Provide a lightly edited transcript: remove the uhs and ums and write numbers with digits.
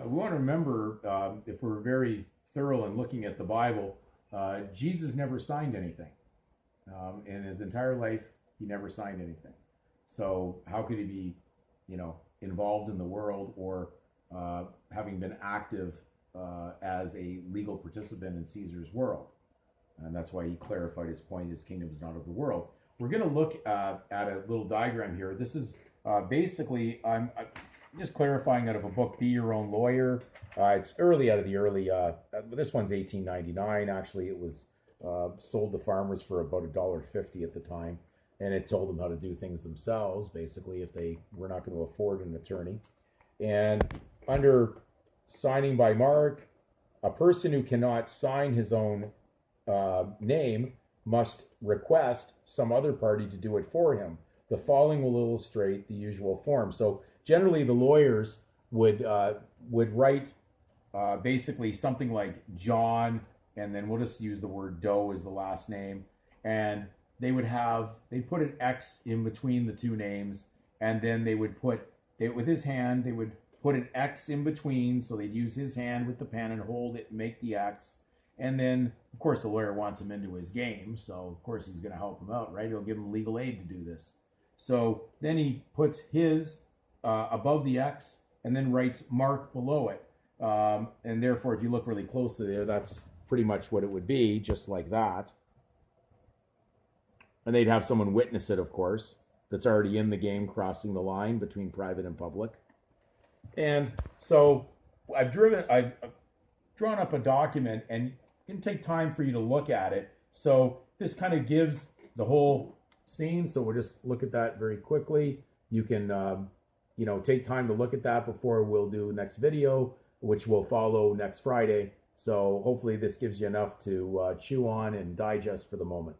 We want to remember, if we're very thorough in looking at the Bible, Jesus never signed anything. In his entire life, he never signed anything. So how could he be, involved in the world or having been active as a legal participant in Caesar's world? And that's why he clarified his point: his kingdom is not of the world. We're going to look at a little diagram here. This is basically, I'm just clarifying out of a book, Be Your Own Lawyer. It's early out of the early, this one's 1899. Actually, it was sold to farmers for about $1.50 at the time. And it told them how to do things themselves, basically, if they were not going to afford an attorney. And under signing by mark, a person who cannot sign his own name must request some other party to do it for him. The following will illustrate the usual form. So generally, the lawyers would write basically something like John, and then we'll just use the word Doe as the last name, and they'd put an X in between the two names, and then they would with his hand, they would put an X in between, so they'd use his hand with the pen and hold it and make the X. And then, of course, the lawyer wants him into his game, so of course he's going to help him out, right? He'll give him legal aid to do this. So then he puts his above the X and then writes mark below it. And therefore, if you look really closely there, that's pretty much what it would be, just like that. And they'd have someone witness it, of course, that's already in the game, crossing the line between private and public. And so I've drawn up a document, and it can take time for you to look at it. So this kind of gives the whole scene. So we'll just look at that very quickly. You can, take time to look at that before we'll do next video, which will follow next Friday. So hopefully this gives you enough to chew on and digest for the moment.